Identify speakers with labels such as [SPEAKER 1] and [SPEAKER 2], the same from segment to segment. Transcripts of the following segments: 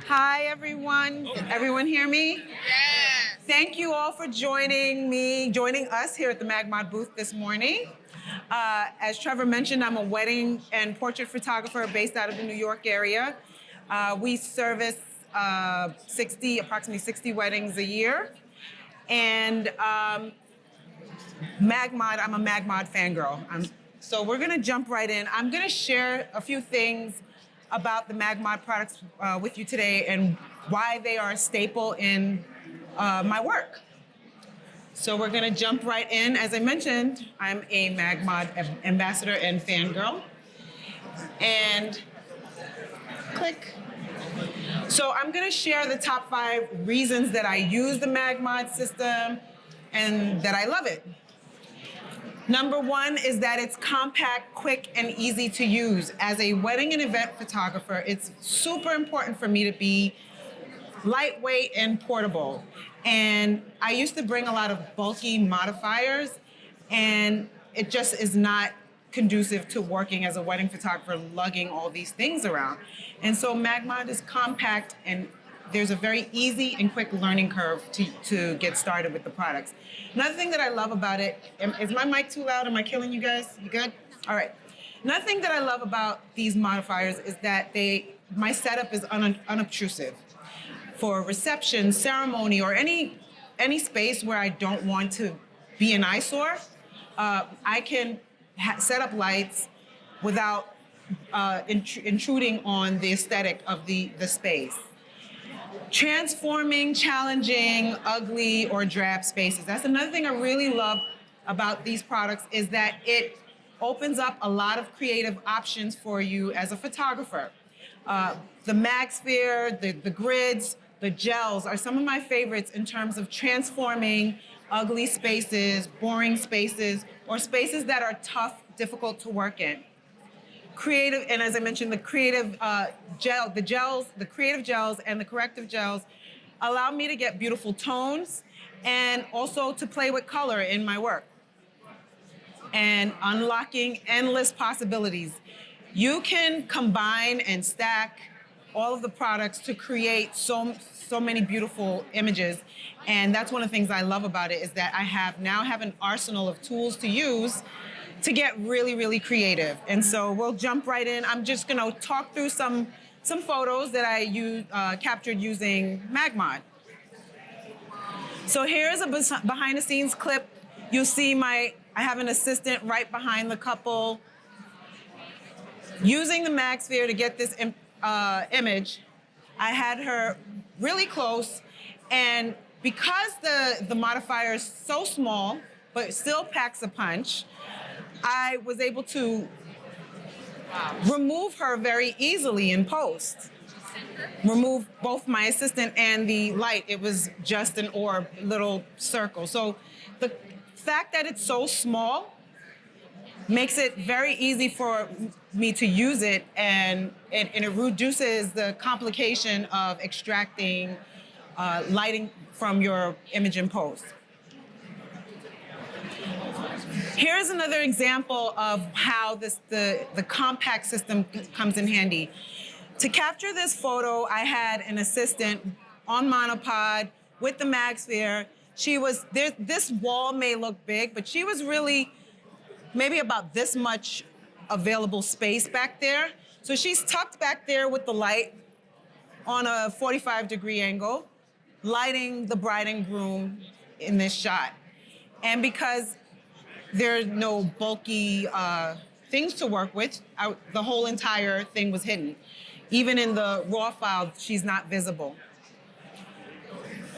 [SPEAKER 1] Hi, everyone. Everyone hear me?
[SPEAKER 2] Yes.
[SPEAKER 1] Thank you all for joining us here at the MagMod booth this morning. As Trevor mentioned, I'm a wedding and portrait photographer based out of the New York area. We service approximately 60 weddings a year. And MagMod, I'm a MagMod fangirl. So we're gonna jump right in. I'm gonna share a few things about the MagMod products with you today and why they are a staple in my work. So we're gonna jump right in. As I mentioned, I'm a MagMod ambassador and fangirl. And click. So I'm gonna share the top 5 reasons that I use the MagMod system and that I love it. Number 1 is that it's compact, quick, and easy to use. As a wedding and event photographer, it's super important for me to be lightweight and portable. And I used to bring a lot of bulky modifiers, and it just is not conducive to working as a wedding photographer, lugging all these things around. And so MagMod is compact, and there's a very easy and quick learning curve to get started with the products. Another thing that I love about it, is my mic too loud? Am I killing you guys? You good? All right. Another thing that I love about these modifiers is that my setup is unobtrusive. For reception, ceremony, or any space where I don't want to be an eyesore, I can set up lights without intruding on the aesthetic of the space. Transforming, challenging, ugly, or drab spaces. That's another thing I really love about these products, is that it opens up a lot of creative options for you as a photographer. The MagSphere, the grids, the gels are some of my favorites in terms of transforming ugly spaces, boring spaces, or spaces that are tough, difficult to work in. Creative, and as I mentioned, the creative the creative gels and the corrective gels allow me to get beautiful tones and also to play with color in my work. And unlocking endless possibilities. You can combine and stack all of the products to create so many beautiful images. And that's one of the things I love about it, is that I now have an arsenal of tools to use to get really, really creative. And so we'll jump right in. I'm just gonna talk through some photos that I captured using MagMod. So here's a behind the scenes clip. You'll see I have an assistant right behind the couple. Using the MagSphere to get this image, I had her really close, and because the modifier is so small, but it still packs a punch, I was able to remove her very easily in post. Remove both my assistant and the light. It was just an orb, little circle. So the fact that it's so small makes it very easy for me to use it, and it reduces the complication of extracting lighting from your image in post. Here's another example of how the compact system comes in handy. To capture this photo, I had an assistant on monopod with the MagSphere. This wall may look big, but she was really maybe about this much available space back there. So she's tucked back there with the light on a 45-degree angle, lighting the bride and groom in this shot. And because there's no bulky things to work with, the whole entire thing was hidden. Even in the raw file, she's not visible.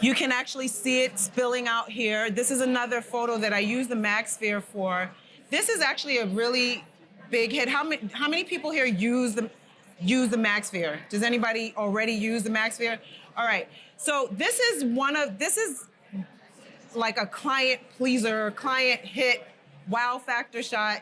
[SPEAKER 1] You can actually see it spilling out here. This is another photo that I use the MagSphere for. This is actually a really big hit. How many people here use the MagSphere? Does anybody already use the MagSphere? All right. So this is like a client pleaser, client hit, wow factor shot.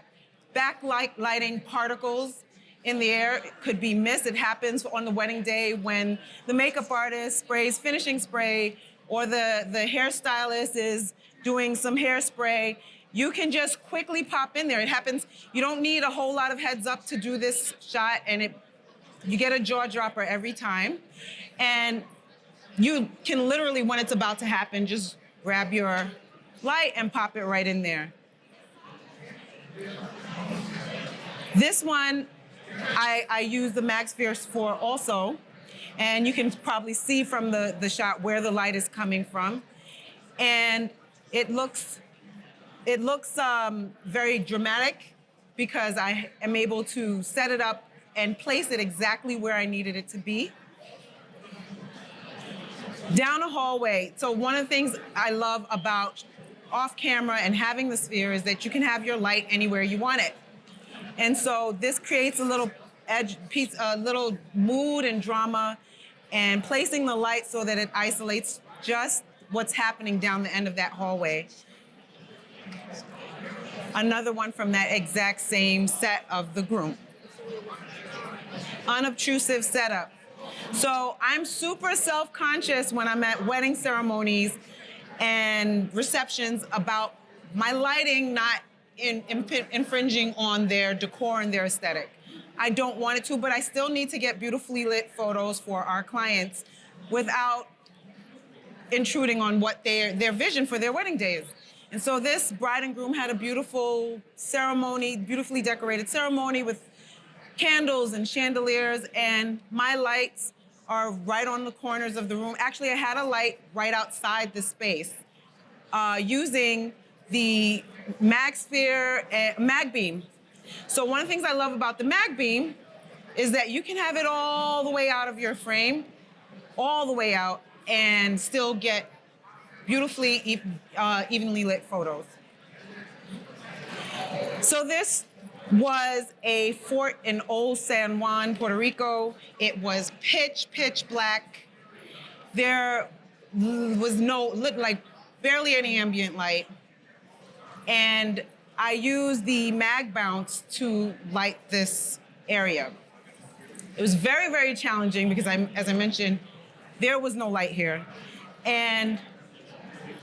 [SPEAKER 1] Backlighting particles in the air. It could be mist. It happens on the wedding day when the makeup artist sprays finishing spray, or the hairstylist is doing some hairspray. You can just quickly pop in there. It happens. You don't need a whole lot of heads up to do this shot, and it You get a jaw dropper every time. And you can literally, when it's about to happen, just grab your light and pop it right in there. This one, I use the MagSphere for also. And you can probably see from the shot where the light is coming from. And it looks very dramatic because I am able to set it up and place it exactly where I needed it to be. Down a hallway. So one of the things I love about off camera and having the sphere is that you can have your light anywhere you want it. And so this creates a little piece, a little mood and drama, and placing the light so that it isolates just what's happening down the end of that hallway. Another one from that exact same set of the groom. Unobtrusive setup. So I'm super self-conscious when I'm at wedding ceremonies and receptions about my lighting not infringing on their decor and their aesthetic. I don't want it to, but I still need to get beautifully lit photos for our clients without intruding on what their vision for their wedding day is. And so this bride and groom had a beautiful ceremony, beautifully decorated ceremony with candles and chandeliers, and my lights are right on the corners of the room. Actually, I had a light right outside the space using the MagSphere MagBeam. So one of the things I love about the MagBeam is that you can have it all the way out of your frame, all the way out, and still get beautifully evenly lit photos. So this was a fort in Old San Juan, Puerto Rico. It was pitch black. There was barely any ambient light. And I used the Mag Bounce to light this area. It was very, very challenging because as I mentioned, there was no light here. And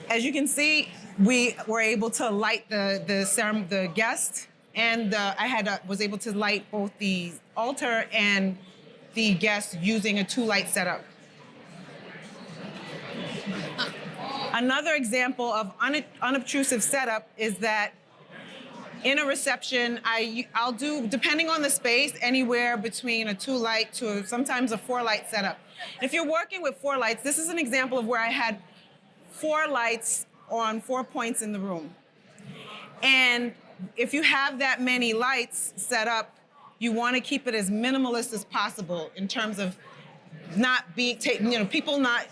[SPEAKER 1] as you can see, we were able to light the guest, and I was able to light both the altar and the guest using a 2-light setup. Another example of unobtrusive setup is that in a reception, I'll do, depending on the space, anywhere between a 2-light to sometimes a 4-light setup. If you're working with 4 lights, this is an example of where I had 4 lights on 4 points in the room. And if you have that many lights set up, you want to keep it as minimalist as possible in terms of not being people not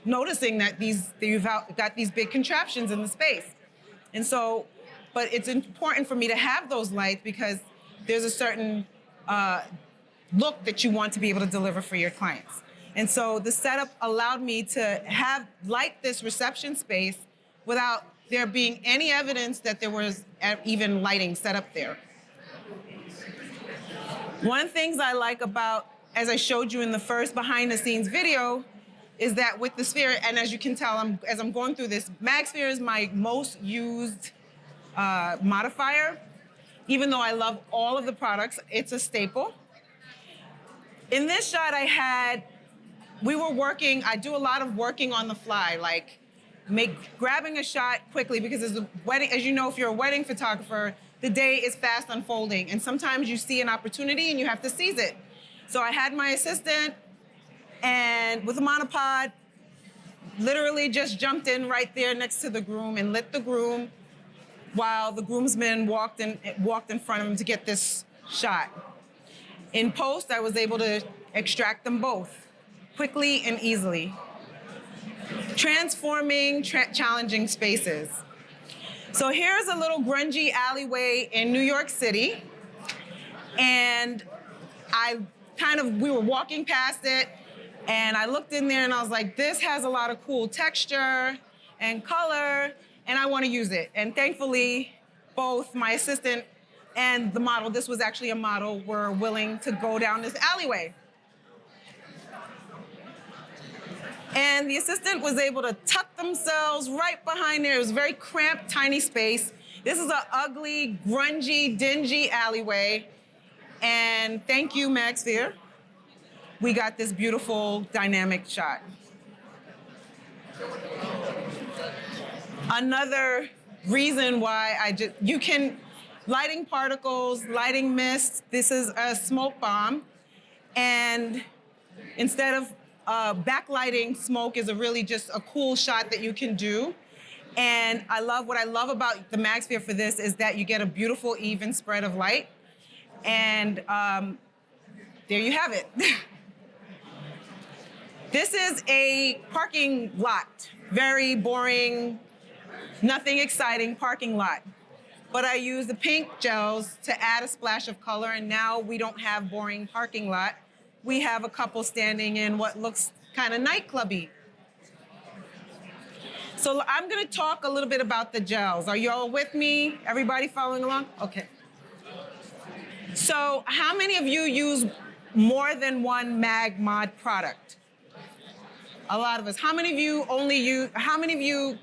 [SPEAKER 1] noticing that you've got these big contraptions in the space. And so, but it's important for me to have those lights because there's a certain look that you want to be able to deliver for your clients. And so the setup allowed me to light this reception space without there being any evidence that there was even lighting set up there. One of the things I like about, as I showed you in the first behind the scenes video, is that with the sphere, and as you can tell, as I'm going through this, MagSphere is my most used modifier. Even though I love all of the products, it's a staple. In this shot I do a lot of working on the fly, like grabbing a shot quickly, because as you know, if you're a wedding photographer, the day is fast unfolding, and sometimes you see an opportunity and you have to seize it. So I had my assistant, and with a monopod, literally just jumped in right there next to the groom and lit the groom while the groomsmen walked in front of him to get this shot. In post, I was able to extract them both quickly and easily. Transforming challenging spaces. So here's a little grungy alleyway in New York City, and we were walking past it, and I looked in there and I was like, this has a lot of cool texture and color, and I want to use it. And thankfully, both my assistant and the model, this was actually a model, were willing to go down this alleyway. And the assistant was able to tuck themselves right behind there. It was a very cramped, tiny space. This is an ugly, grungy, dingy alleyway. And thank you, MagSphere, we got this beautiful dynamic shot. Another reason why you can, lighting particles, lighting mist, this is a smoke bomb. And instead of backlighting, smoke is really just a cool shot that you can do. And what I love about the MagSphere for this is that you get a beautiful even spread of light. And there you have it. This is a parking lot. Very boring, nothing exciting parking lot. But I use the pink gels to add a splash of color, and now we don't have boring parking lot. We have a couple standing in what looks kind of nightclubby. So I'm gonna talk a little bit about the gels. Are you all with me? Everybody following along? Okay. So how many of you use more than one MagMod product? A lot of us. How many of you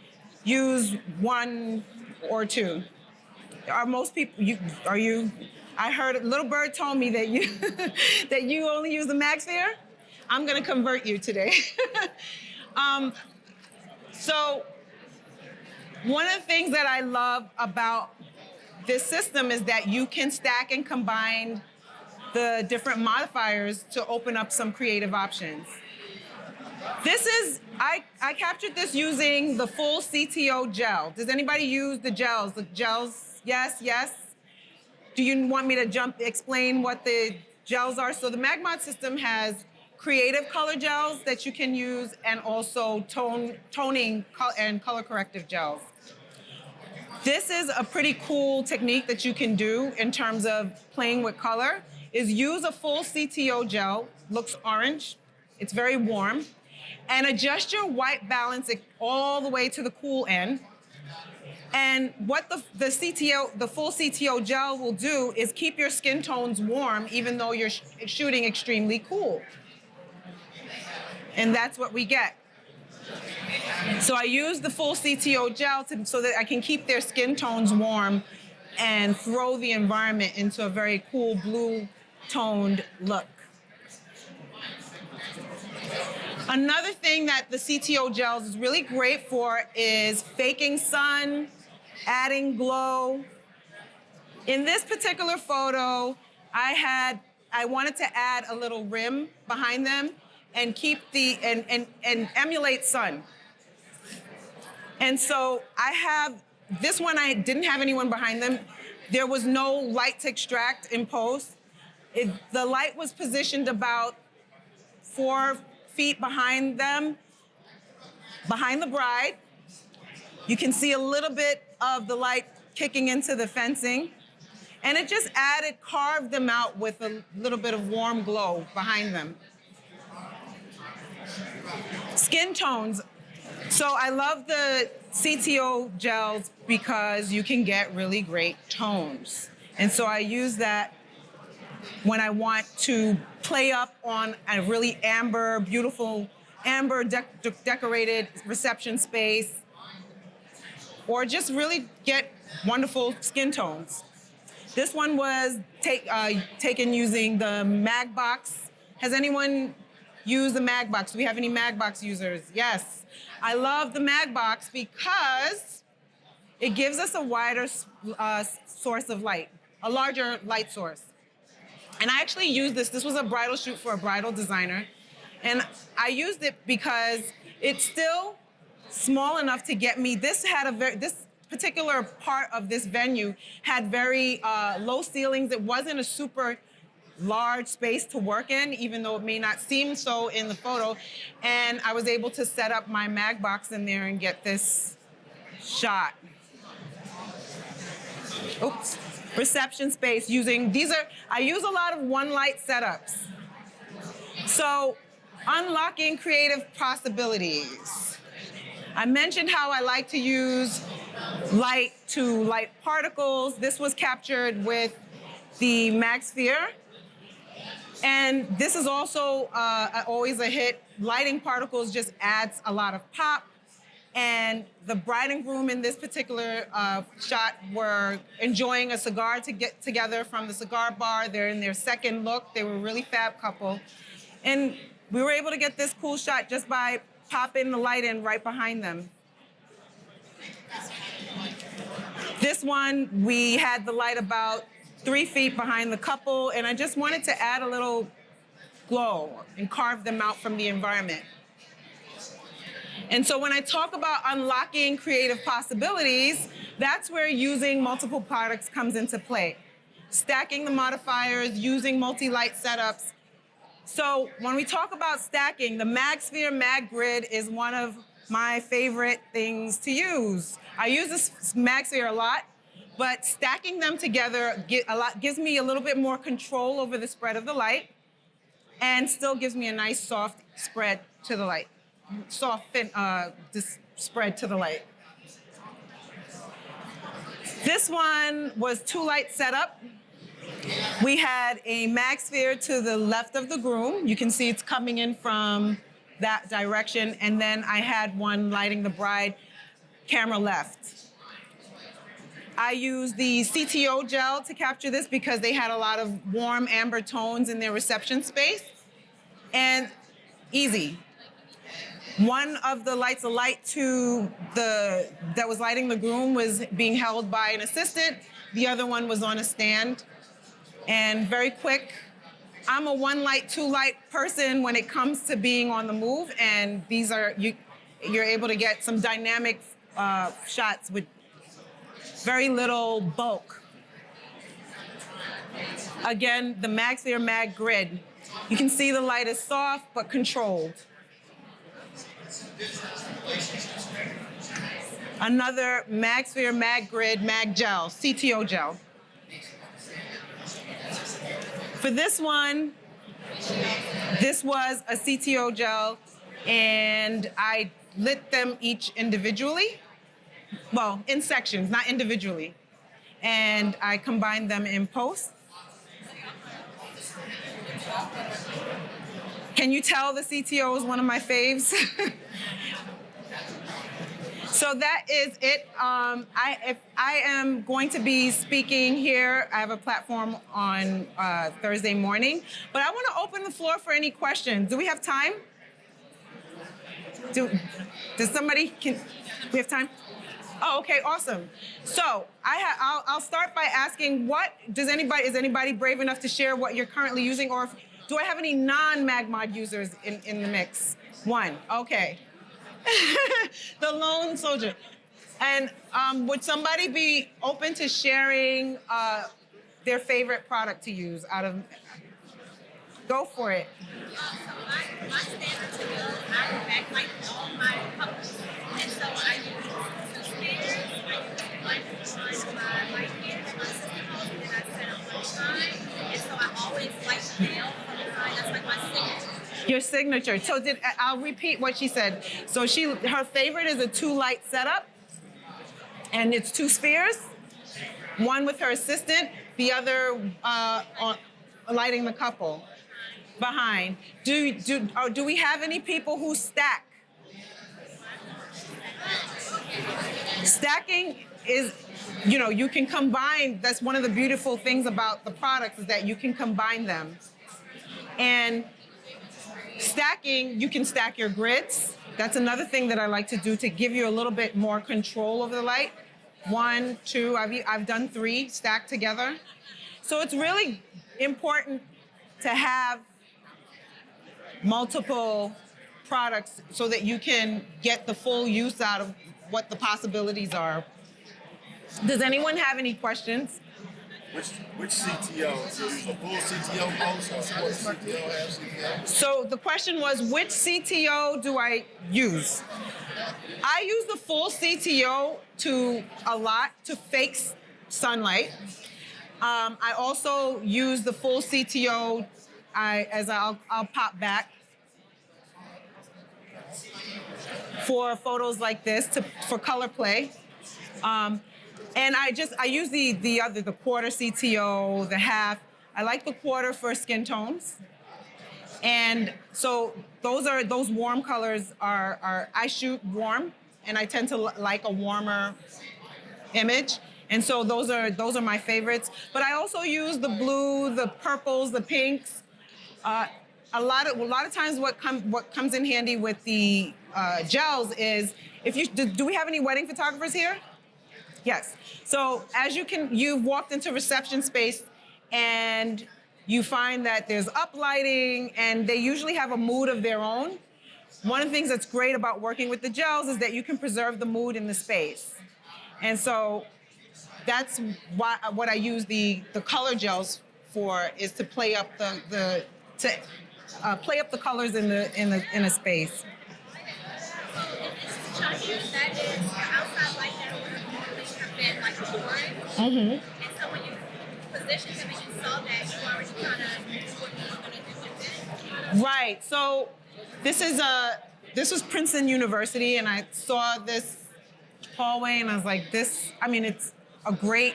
[SPEAKER 1] use one or two? Are most people, I heard a little bird told me that you that you only use the MagSphere. I'm gonna convert you today. So one of the things that I love about this system is that you can stack and combine the different modifiers to open up some creative options. I captured this using the full CTO gel. Does anybody use the gels? The gels, yes, yes. Do you want me to explain what the gels are? So the MagMod system has creative color gels that you can use, and also toning and color corrective gels. This is a pretty cool technique that you can do in terms of playing with color, is use a full CTO gel, looks orange, it's very warm, and adjust your white balance all the way to the cool end. And what the full CTO gel will do is keep your skin tones warm even though you're shooting extremely cool. And that's what we get. So I use the full CTO gel so that I can keep their skin tones warm and throw the environment into a very cool blue toned look. Another thing that the CTO gels is really great for is faking sun, adding glow. In this particular photo, I wanted to add a little rim behind them and keep and emulate sun. And so this one, I didn't have anyone behind them. There was no light to extract in post. The light was positioned about 4 feet behind them, behind the bride. You can see a little bit of the light kicking into the fencing. And it just carved them out with a little bit of warm glow behind them. Skin tones. So I love the CTO gels because you can get really great tones. And so I use that when I want to play up on a really beautiful amber decorated reception space, or just really get wonderful skin tones. This one was taken using the MagBox. Has anyone used the MagBox? Do we have any MagBox users? Yes. I love the MagBox because it gives us a wider source of light, a larger light source. And I actually used this. This was a bridal shoot for a bridal designer. And I used it because it's still small enough to get me. This particular part of this venue had very low ceilings. It wasn't a super large space to work in, even though it may not seem so in the photo. And I was able to set up my MagBox in there and get this shot. Oops. Reception space I use a lot of one light setups. So unlocking creative possibilities. I mentioned how I like to use light to light particles. This was captured with the MagSphere. And this is also always a hit. Lighting particles just adds a lot of pop. And the bride and groom in this particular shot were enjoying a cigar to get together from the cigar bar. They're in their second look. They were a really fab couple. And we were able to get this cool shot just by popping the light in right behind them. This one, we had the light about 3 feet behind the couple, and I just wanted to add a little glow and carve them out from the environment. And so when I talk about unlocking creative possibilities, that's where using multiple products comes into play. Stacking the modifiers, using multi-light setups. So when we talk about stacking, the MagSphere MagGrid is one of my favorite things to use. I use this MagSphere a lot, but stacking them together gives me a little bit more control over the spread of the light and still gives me a nice soft spread to the light. Soft spread to the light. This one was 2-light setup. We had a MagSphere to the left of the groom. You can see it's coming in from that direction. And then I had one lighting the bride, camera left. I used the CTO gel to capture this because they had a lot of warm amber tones in their reception space. And easy. One of the lights, a light that was lighting the groom, was being held by an assistant. The other one was on a stand. And very quick. I'm a 1-light, 2-light person when it comes to being on the move, and these are you're able to get some dynamic shots with very little bulk. Again, the MagSphere MagGrid. You can see the light is soft but controlled. Another MagSphere MagGrid MagGel, CTO gel. For this one, this was a CTO gel, and I lit them each individually. Well, in sections, not individually. And I combined them in post. Can you tell the CTO is one of my faves? So that is it. If I am going to be speaking here, I have a platform on Thursday morning, but I want to open the floor for any questions. Do we have time? Does somebody, we have time? Oh, okay, awesome. So I'll start by asking, is anybody brave enough to share what you're currently using, or do I have any non-MagMod users in the mix? One, okay. The lone soldier. And would somebody be open to sharing their favorite product to use out of? Go for it.
[SPEAKER 2] So my standard to go, I backlight all my colors. And so I use 2 standards. I use one on my right hand, my system hose, and then I set up one side. And so I always light the veil from behind. That's like my signature.
[SPEAKER 1] Your signature. So I'll repeat what she said. So her favorite is a 2-light setup, and it's 2 spheres, one with her assistant, the other lighting the couple behind. Do we have any people who stack? Stacking is, you can combine. That's one of the beautiful things about the products, is that you can combine them. And stacking, you can stack your grids. That's another thing that I like to do to give you a little bit more control over the light. 1, 2, I've done 3 stacked together. So it's really important to have multiple products so that you can get the full use out of what the possibilities are. Does anyone have any questions?
[SPEAKER 3] Which CTO? Is it a full CTO post or what CTO has CTO?
[SPEAKER 1] So the question was, which CTO do I use? I use the full CTO to fake sunlight. I also use the full CTO I'll pop back for photos like this for color play. And I use the quarter CTO, the half. I like the quarter for Skintones. And so those warm colors are I shoot warm, and I tend to like a warmer image. And so those are my favorites. But I also use the blue, the purples, the pinks. a lot of times what comes in handy with the gels is if you do we have any wedding photographers here? Yes. So as you've walked into reception space and you find that there's uplighting and they usually have a mood of their own. One of the things that's great about working with the gels is that you can preserve the mood in the space. And so that's what I use the color gels for, is to play up play up the colors in a space.
[SPEAKER 2] So that is outside light that would normally have been like orange.
[SPEAKER 1] Mm-hmm.
[SPEAKER 2] And so when you positioned them and you saw that, you already kind of knew what you were going to do with it.
[SPEAKER 1] Right. So this was Princeton University, and I saw this hallway, and I was like, it's a great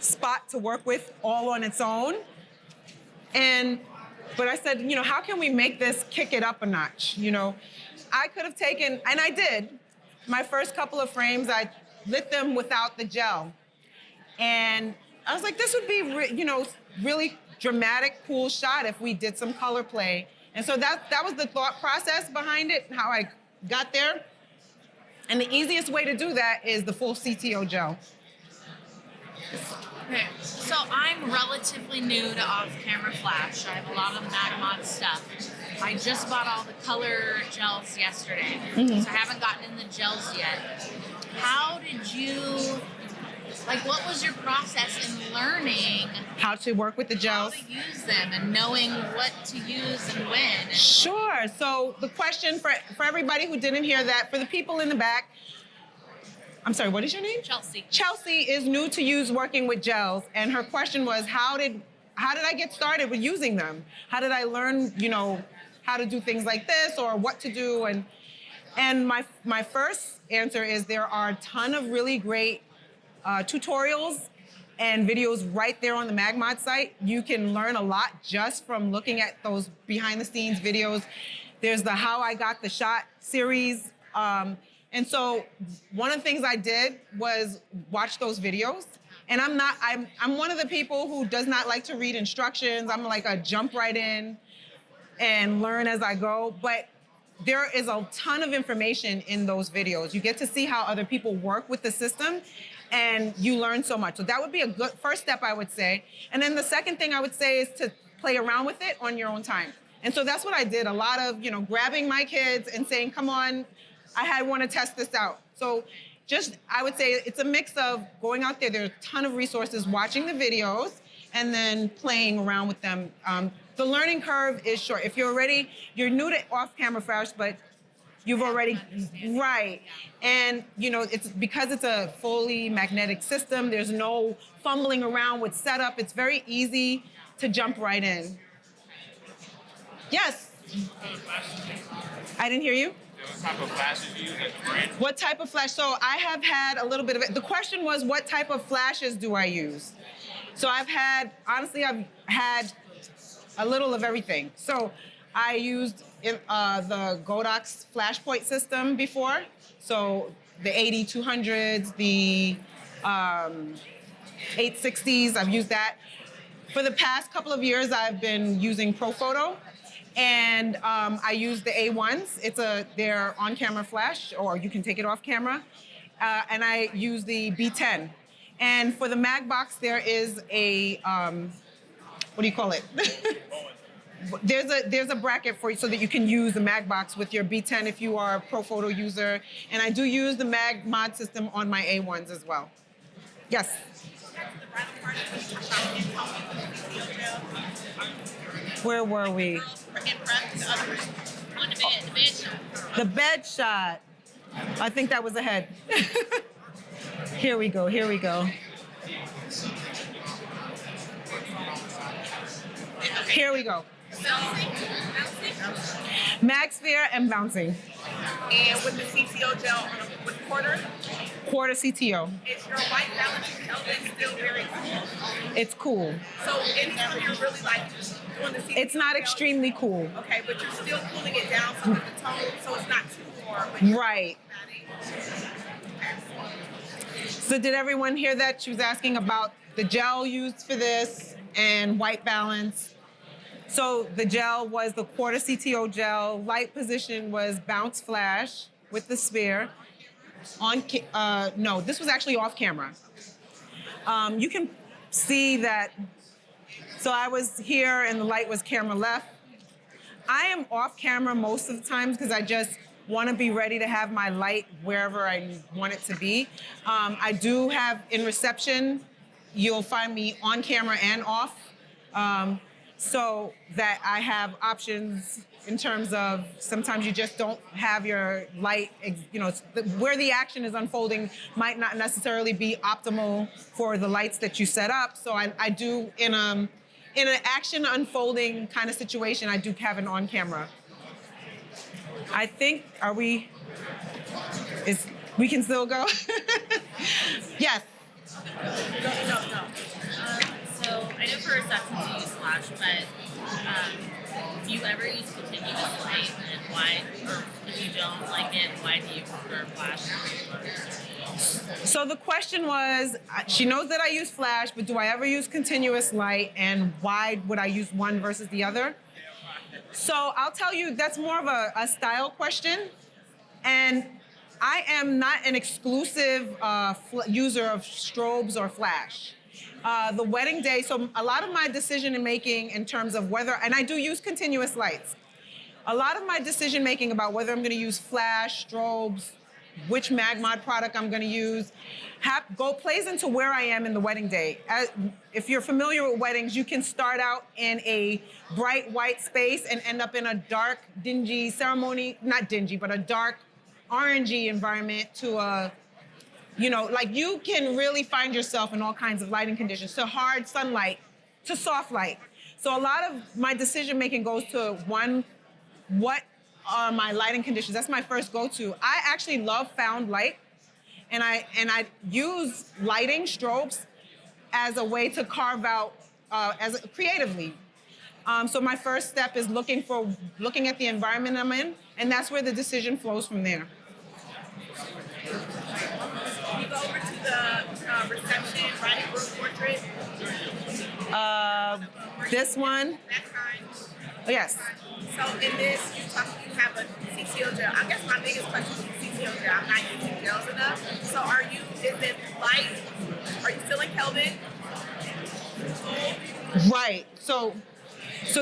[SPEAKER 1] spot to work with all on its own. But I said, how can we make this kick it up a notch? I could have taken, and I did, my first couple of frames, I lit them without the gel. And I was like, this would be, really dramatic, cool shot if we did some color play. And so that was the thought process behind it, how I got there. And the easiest way to do that is the full CTO gel.
[SPEAKER 4] Okay, so I'm relatively new to off-camera flash. I have a lot of MagMod stuff. I just bought all the color gels yesterday, so I haven't gotten in the gels yet. How did you, what was your process in learning
[SPEAKER 1] how to work with the gels?
[SPEAKER 4] How to use them and knowing what to use and when?
[SPEAKER 1] Sure. So the question for everybody who didn't hear that, for the people in the back, I'm sorry, what is your name?
[SPEAKER 4] Chelsea.
[SPEAKER 1] Chelsea is new to working with gels, and her question was, how did I get started with using them? How did I learn, how to do things like this or what to do? And my first answer is there are a ton of really great tutorials and videos right there on the MagMod site. You can learn a lot just from looking at those behind the scenes videos. There's the How I Got the Shot series. And so one of the things I did was watch those videos. And I'm one of the people who does not like to read instructions. I'm like a jump right in and learn as I go. But there is a ton of information in those videos. You get to see how other people work with the system, and you learn so much. So that would be a good first step, I would say. And then the second thing I would say is to play around with it on your own time. And so that's what I did. A lot of, grabbing my kids and saying, come on, I want to test this out. So I would say it's a mix of going out there. There are a ton of resources, watching the videos, and then playing around with them. The learning curve is short. If you're new to off-camera flash, but you've already, right. And, it's because it's a fully magnetic system, there's no fumbling around with setup. It's very easy to jump right in. Yes? I didn't hear you.
[SPEAKER 5] What type of flashes do you use?
[SPEAKER 1] What type of flash? So I have had a little bit of it. The question was, what type of flashes do I use? So I've had a little of everything. So I used the Godox flashpoint system before. So the 8200s, the 860s, I've used that. For the past couple of years, I've been using Profoto. And I use the A1s. They're on-camera flash, or you can take it off camera. And I use the B10. And for the MagBox, there is a, what do you call it? There's a bracket for you so that you can use the MagBox with your B10 if you are a Profoto user. And I do use the MagMod system on my A1s as well. Yes? Where were we? The bed shot. I think that was ahead. Here we go. Here we go. MagSphere and bouncing.
[SPEAKER 6] And with the CTO gel with quarter
[SPEAKER 1] Quarter CTO.
[SPEAKER 6] is your white balance element still very cool?
[SPEAKER 1] It's cool.
[SPEAKER 6] So anytime you're really doing the CTO
[SPEAKER 1] It's not
[SPEAKER 6] gel,
[SPEAKER 1] extremely cool.
[SPEAKER 6] Okay, but you're still cooling it down so that the tone, so it's not too warm. But you're
[SPEAKER 1] Right.
[SPEAKER 6] not
[SPEAKER 1] So did everyone hear that? She was asking about the gel used for this and white balance. So the gel was the quarter CTO gel. Light position was bounce flash with the sphere. No, this was actually off camera. You can see that. So I was here and the light was camera left. I am off camera most of the times because I just want to be ready to have my light wherever I want it to be. I do have in reception, you'll find me on camera and off, so that I have options in terms of sometimes you just don't have your light, where the action is unfolding might not necessarily be optimal for the lights that you set up. So I do in an action unfolding kind of situation, I do have an on camera. I think, we can still go? Yes.
[SPEAKER 6] No.
[SPEAKER 4] So I know for reception you use flash, but do you ever use continuous light, and why? Or if you don't like it, why do you prefer flash?
[SPEAKER 1] So the question was, she knows that I use flash, but do I ever use continuous light, and why would I use one versus the other? So I'll tell you, that's more of a style question. And I am not an exclusive user of strobes or flash. The wedding day, so a lot of my decision making in terms of whether, and I do use continuous lights. A lot of my decision making about whether I'm gonna use flash, strobes, which MagMod product I'm gonna use, plays into where I am in the wedding day. If you're familiar with weddings, you can start out in a bright white space and end up in a dark, dingy ceremony, not dingy, but a dark, orangey environment to a, you can really find yourself in all kinds of lighting conditions, to hard sunlight, to soft light. So a lot of my decision making goes to what are my lighting conditions? That's my first go-to. I actually love found light, and I use lighting, strobes, as a way to carve out creatively. So my first step is looking at the environment I'm in, and that's where the decision flows from there.
[SPEAKER 6] Can you go over to the reception, writing group portrait?
[SPEAKER 1] This one?
[SPEAKER 6] That kind.
[SPEAKER 1] Oh, yes.
[SPEAKER 6] So in this, you have a CTO gel. I guess my biggest question is CTO gel. I'm not using gels enough. So is it light? Are you still in Kelvin?
[SPEAKER 1] Right. So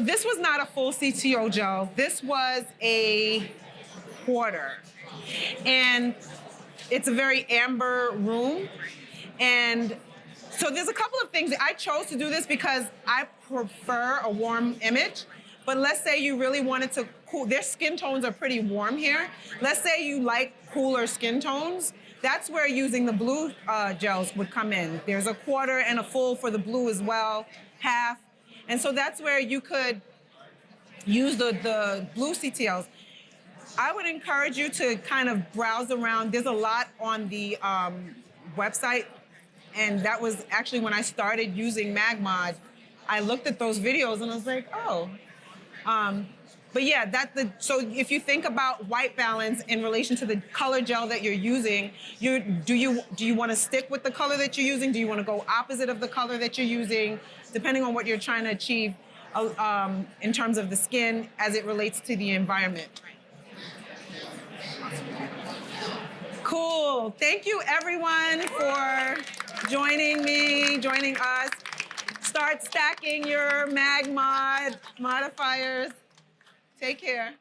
[SPEAKER 1] this was not a full CTO gel. This was a quarter. And it's a very amber room. And so there's a couple of things. I chose to do this because I prefer a warm image. But let's say you really wanted to cool, their skin tones are pretty warm here. Let's say you like cooler skin tones. That's where using the blue gels would come in. There's a quarter and a full for the blue as well, half. And so that's where you could use the blue CTLs. I would encourage you to kind of browse around. There's a lot on the website. And that was actually when I started using MagMod. I looked at those videos and I was like, oh. But yeah, so if you think about white balance in relation to the color gel that you're using, do you want to stick with the color that you're using? Do you want to go opposite of the color that you're using? Depending on what you're trying to achieve in terms of the skin as it relates to the environment. Cool. Thank you everyone for joining us. Start stacking your MagMod modifiers. Take care.